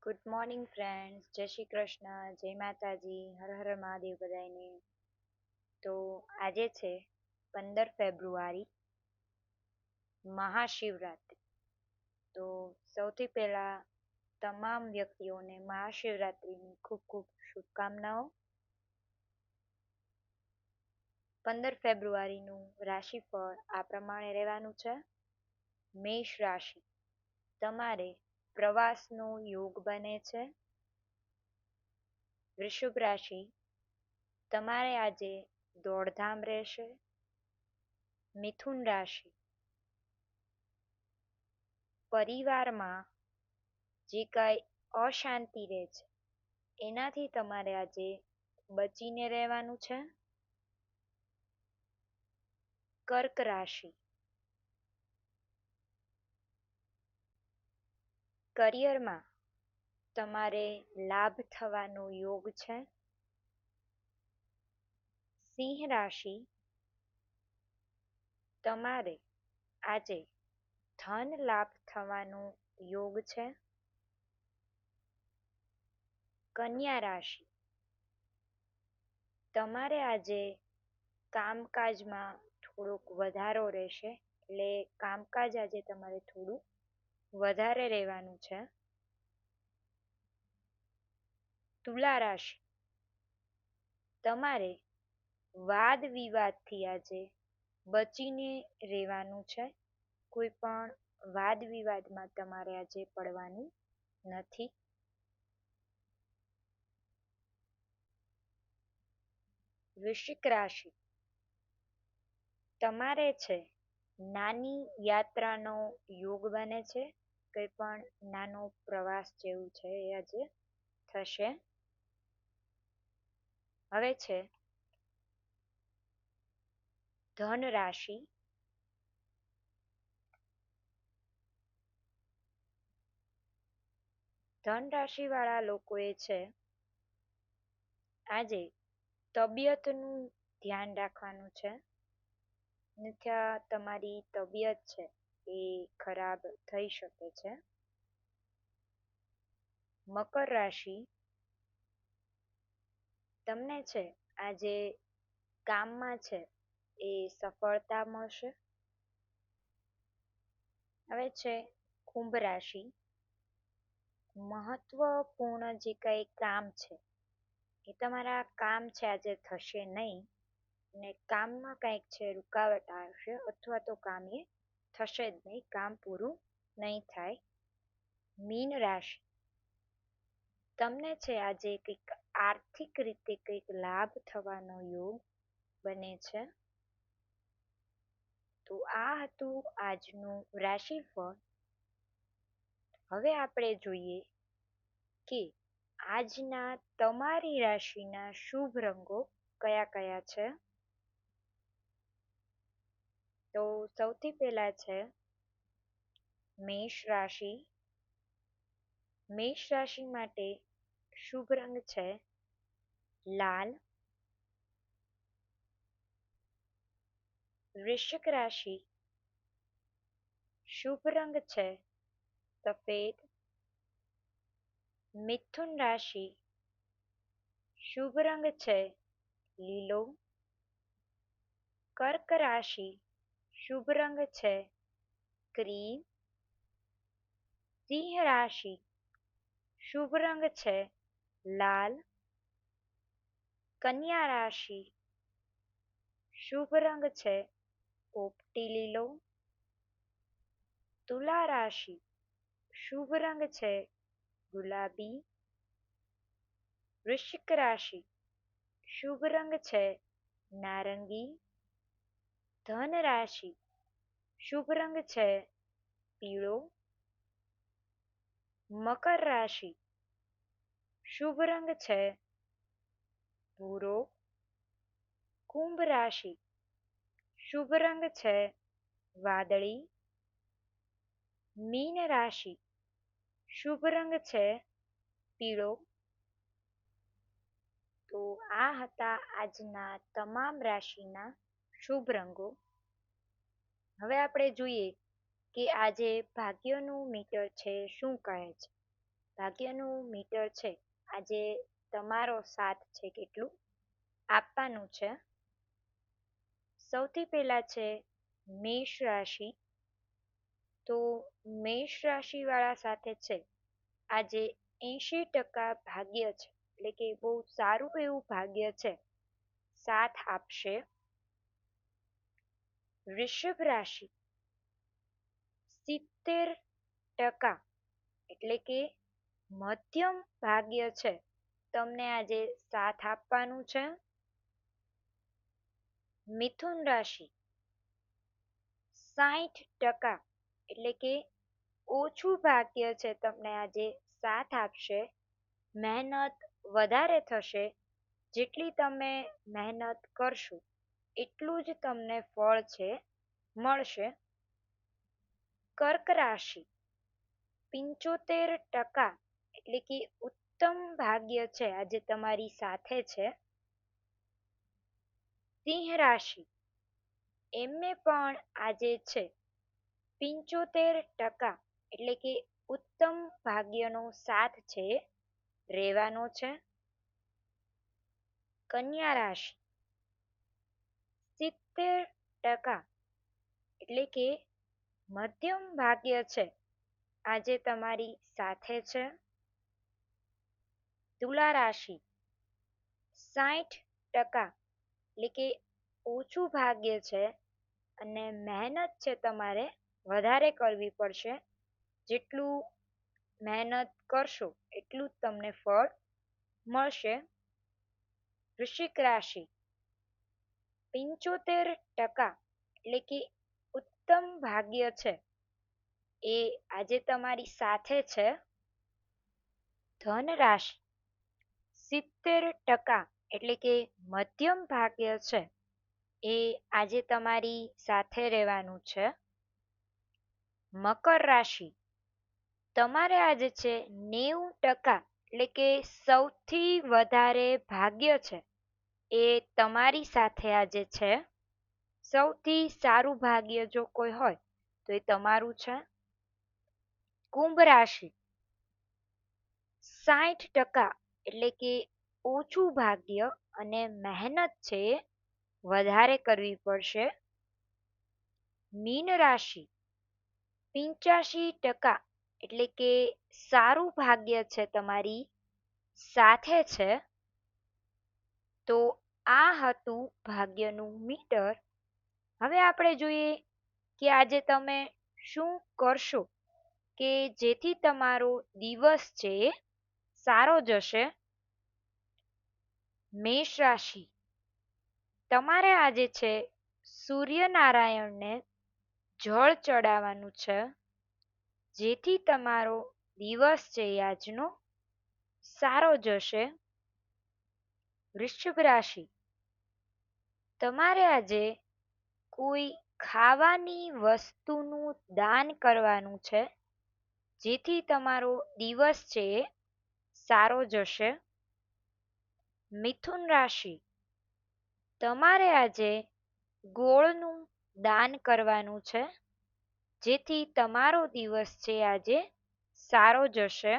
Good morning friends, જય શ્રી કૃષ્ણ, જય માતાજી, હર હર મહાદેવ બધાને. તો આજે છે 15 ફેબ્રુઆરી, મહાશિવરાત્રિ. તો સૌથી પહેલા તમામ વ્યક્તિઓને મહાશિવરાત્રિની ખૂબ ખૂબ શુભકામનાઓ. 15 ફેબ્રુઆરીનું રાશિફળ આ પ્રમાણે રહેવાનું છે. મેષ રાશિ, તમારે પ્રવાસનો યોગ બને છે. વૃષભ રાશિ, તમારે આજે દોડધામ રહેશે. મિથુન રાશિ, પરિવારમાં જે કાંઈ અશાંતિ રહે છે એનાથી તમારે આજે બચીને રહેવાનું છે. કર્ક રાશિ, કરિયરમાં તમારે લાભ થવાનો યોગ છે. સિંહ રાશિ, તમારે આજે ધન લાભ થવાનો યોગ છે. કન્યા રાશિ, તમારે આજે કામકાજમાં થોડોક વધારો રહેશે, એટલે કામકાજ આજે તમારે થોડું વધારે રહેવાનું છે. તુલા રાશિ, તમારે વાદ વિવાદથી આજે બચીને રહેવાનું છે. કોઈ પણ વાદ વિવાદમાં તમારે આજે પડવાનું નથી. વૃશ્ચિક રાશિ, તમારે છે નાની યાત્રાનો યોગ બને છે. કંઈ પણ નાનો પ્રવાસ જેવું છે એ આજે થશે. હવે છે ધન રાશિ, ધન રાશિ વાળા લોકોએ છે આજે તબિયતનું ધ્યાન રાખવાનું છે. અન્યથા તમારી તબિયત છે એ ખરાબ થઈ શકે છે. મકર રાશિ, તમને છે આજે કામમાં છે એ સફળતા મળશે. હવે છે કુંભ રાશિ, મહત્વપૂર્ણ જે કંઈ કામ છે એ તમારા કામ છે આજે થશે નહીં, અને કામમાં કંઈક છે રૂકાવટ આવશે, અથવા તો કામ એ થશે જ નહીં, કામ પૂરું નહીં થાય. મીન રાશિ, તમને છે આજે કંઈક આર્થિક રીતે કંઈક લાભ થવાનો યોગ બને છે. તો આ હતું આજનું રાશિફળ. હવે આપણે જોઈએ કે આજના તમારી રાશિના શુભ રંગો કયા કયા છે. તો સૌથી પહેલા છે મેષ રાશિ. મેષ રાશિ માટે શુભ રંગ છે લાલ. વૃશ્ચિક રાશિ, શુભ રંગ છે સફેદ. મિથુન રાશિ, શુભ રંગ છે લીલો. કર્ક રાશિ, શુભ રંગ છે ક્રીમ. સિંહ રાશિ, શુભ રંગ છે લાલ. કન્યા રાશિ, શુભ રંગ છે પોપટી લીલો. તુલા રાશિ, શુભ રંગ છે ગુલાબી. વૃશ્ચિક રાશિ, શુભ રંગ છે નારંગી. ધન રાશિ, શુભ રંગ છે પીળો. મકર રાશિ, શુભ રંગ છે ભૂરો. કુંભ રાશિ, શુભ રંગ છે વાદળી. મીન રાશિ, શુભ રંગ છે પીળો. તો આ હતા આજના તમામ રાશિના શુભ રંગો. હવે આપણે જોઈએ કે આજે ભાગ્યનું મીટર છે શું કહે છે. ભાગ્યનું મીટર છે આજે તમારો સાથ છે કેટલું આપવાનું છે. સૌથી પહેલા છે મેષ રાશિ. તો મેષ રાશિ વાળા સાથે છે આજે 80% ભાગ્ય છે, એટલે કે બહુ સારું એવું ભાગ્ય છે, સાથ આપશે. વૃષભ રાશિ 70%, એટલે કે મધ્યમ ભાગ્ય છે, તમને આજે સાથ આપવાનું છે. મિથુન રાશિ 60%, એટલે કે ઓછું ભાગ્ય છે, તમને આજે સાથ આપશે. મહેનત વધારે થશે, જેટલી તમે મહેનત કરશો એટલું જ તમને ફળ છે મળશે. કર્ક રાશિ 75%, એટલે કે ઉત્તમ ભાગ્ય છે આજે તમારી સાથે છે. સિંહ રાશિ એમને પણ આજે છે 75%, એટલે કે ઉત્તમ ભાગ્યનો સાથ છે રહેવાનો છે. કન્યા રાશિ 70%, એટલે કે મધ્યમ ભાગ્ય છે આજે તમારી સાથે છે. તુલા રાશિ 60%, એટલે કે ઓછું ભાગ્ય છે અને મહેનત છે તમારે વધારે કરવી પડશે. જેટલું મહેનત કરશો એટલું જ તમને ફળ મળશે. વૃશ્ચિક રાશિ 75%, એટલે કે ઉત્તમ ભાગ્ય છે એ આજે તમારી સાથે છે. ધન રાશિ 70%, એટલે કે મધ્યમ ભાગ્ય છે એ આજે તમારી સાથે રહેવાનું છે. મકર રાશિ તમારે આજે છે 90%, એટલે કે સૌથી વધારે ભાગ્ય છે એ તમારી સાથે આજે છે. સૌથી સારું ભાગ્ય જો કોઈ હોય તો એ તમારું છે. કુંભ રાશિ 60%, એટલે કે ઓછું ભાગ્ય અને મહેનત છે વધારે કરવી પડશે. મીન રાશિ 85%, એટલે કે સારું ભાગ્ય છે તમારી સાથે છે. તો આ હતું ભાગ્યનું મીટર. હવે આપણે જોઈએ કે આજે તમે શું કરશો કે જેથી તમારો દિવસ છે સારો જશે. મેષ રાશિ તમારે આજે છે સૂર્યનારાયણને જળ ચડાવવાનું છે, જેથી તમારો દિવસ છે આજનો સારો જશે. વૃશ્ચિક રાશિ તમારે આજે કોઈ ખાવાની વસ્તુનું દાન કરવાનું છે, જેથી તમારો દિવસ છે સારો જશે. મિથુન રાશિ તમારે આજે ગોળનું દાન કરવાનું છે, જેથી તમારો દિવસ છે આજે સારો જશે.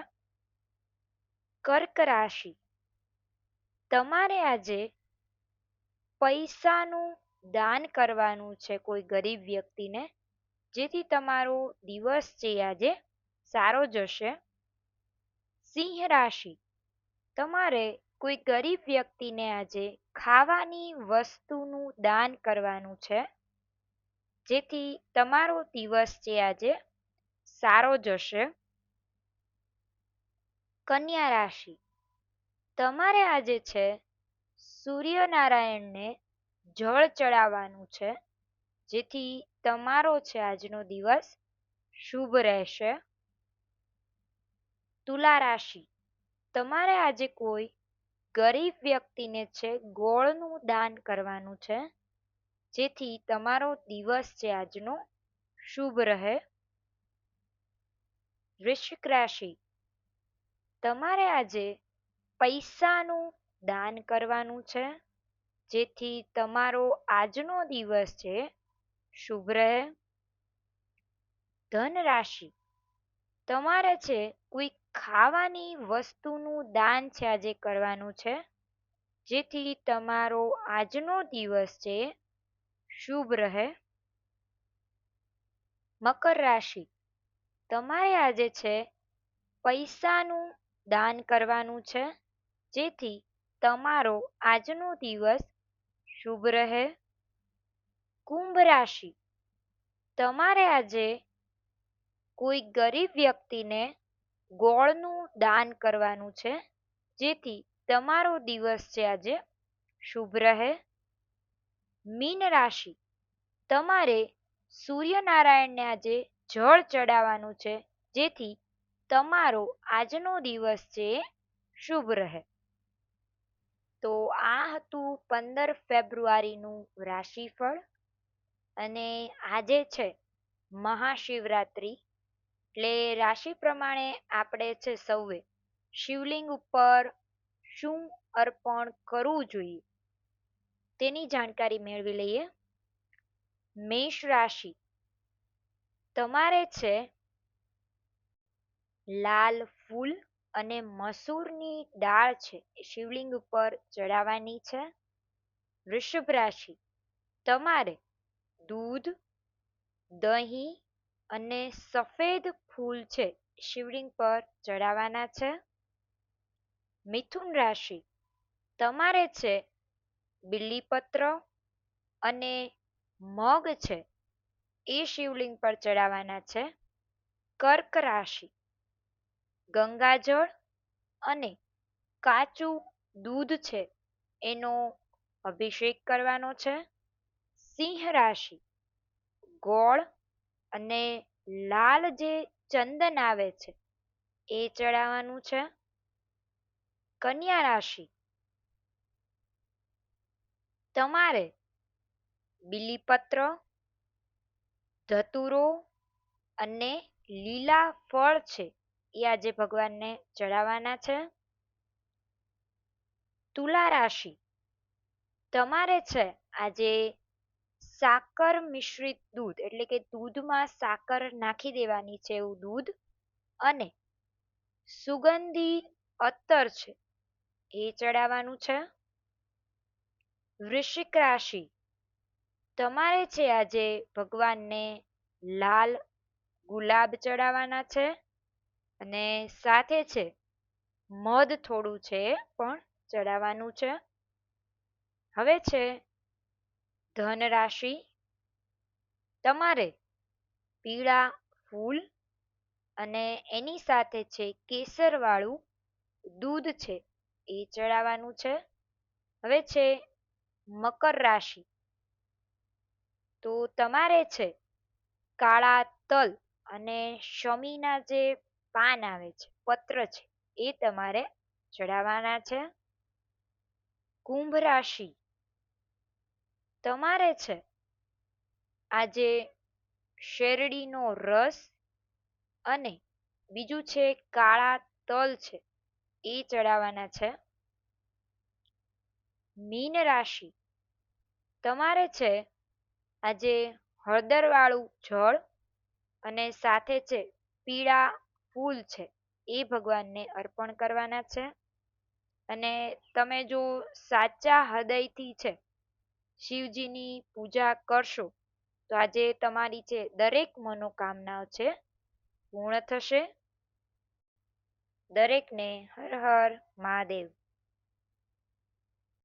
કર્ક રાશિ તમારે આજે પૈસાનું દાન કરવાનું છે કોઈ ગરીબ વ્યક્તિને, જેથી તમારો દિવસ છે આજે સારો જશે. સિંહ રાશિ તમારે કોઈ ગરીબ વ્યક્તિને આજે ખાવાની વસ્તુનું દાન કરવાનું છે, જેથી તમારો દિવસ છે આજે સારો જશે. કન્યા રાશિ તમારે આજે છે સૂર્યનારાયણને જળ ચડાવવાનું છે, જેથી તમારો છે આજનો દિવસ શુભ રહેશે. તુલા રાશિ તમારે આજે કોઈ ગરીબ વ્યક્તિને છે ગોળનું દાન કરવાનું છે, જેથી તમારો દિવસ છે આજનો શુભ રહે. વૃશ્ચિક રાશિ તમારે આજે પૈસાનું દાન કરવાનું છે, જેથી તમારો આજનો દિવસ છે શુભ રહે. ધન રાશિ તમારે છે કોઈ ખાવાની વસ્તુનું દાન છે આજે કરવાનું છે, જેથી તમારો આજનો દિવસ છે શુભ રહે. મકર રાશિ, તમારે આજે છે પૈસાનું દાન કરવાનું છે, જેથી તમારો આજનો દિવસ શુભ રહે. કુંભ રાશિ, તમારે આજે કોઈ ગરીબ વ્યક્તિને ગોળનું દાન કરવાનું છે, જેથી તમારો દિવસ છે આજે શુભ રહે. મીન રાશિ, તમારે સૂર્યનારાયણને આજે જળ ચડાવવાનું છે, જેથી તમારો આજનો દિવસ છે શુભ રહે. તો આ હતું 15 ફેબ્રુઆરીનું રાશિફળ. અને આજે છે મહાશિવરાત્રિ, એટલે રાશિ પ્રમાણે આપણે છે સૌએ શિવલિંગ ઉપર શું અર્પણ કરવું જોઈએ તેની જાણકારી મેળવી લઈએ. મેષ રાશિ, તમારે છે લાલ ફૂલ અને મસૂરની દાળ છે એ શિવલિંગ ઉપર ચડાવવાની છે. વૃષભ રાશિ, તમારે દૂધ, દહીં અને સફેદ ફૂલ છે શિવલિંગ પર ચડાવવાના છે. મિથુન રાશિ, તમારે છે બીલીપત્ર અને મગ છે એ શિવલિંગ પર ચડાવવાના છે. કર્ક રાશિ, ગંગાજળ અને કાચું દૂધ છે એનો અભિષેક કરવાનો છે. સિંહ રાશિ, ગોળ અને લાલ જે ચંદન આવે છે એ ચડાવવાનું છે. કન્યા રાશિ, તમારે બીલીપત્ર, ધતુરો અને લીલા ફળ છે એ આજે ભગવાનને ચડાવવાના છે. તુલા રાશિ, તમારે છે આજે સાકર મિશ્રિત દૂધ એટલે કે દૂધમાં સાકર નાખી દેવાની છે એવું દૂધ અને સુગંધી અત્તર છે એ ચડાવવાનું છે. વૃશ્ચિક રાશિ, તમારે છે આજે ભગવાનને લાલ ગુલાબ ચડાવવાના છે અને સાથે છે મધ થોડું છે પણ ચડાવવાનું છે. હવે છે ધન રાશિ, તમારે પીળા ફૂલ અને એની સાથે છે કેસરવાળું દૂધ છે એ ચડાવવાનું છે. હવે છે મકર રાશિ, તો તમારે છે કાળા તલ અને શમીના જે પાન આવે છે પત્ર છે એ તમારે ચડાવવાના છે. કુંભ રાશિ, તમારે છે આજે શેરડીનો રસ અને બીજું છે કાળા તલ છે એ ચડાવવાના છે. મીન રાશિ, તમારે છે આજે હળદરવાળું જળ અને સાથે છે પીળા ફૂલ છે એ ભગવાનને અર્પણ કરવાના છે. અને તમે જો સાચા હૃદયથી છે શિવજીની પૂજા કરશો તો આજે તમારી છે દરેક મનોકામનાઓ છે પૂર્ણ થશે. દરેકને હર હર મહાદેવ.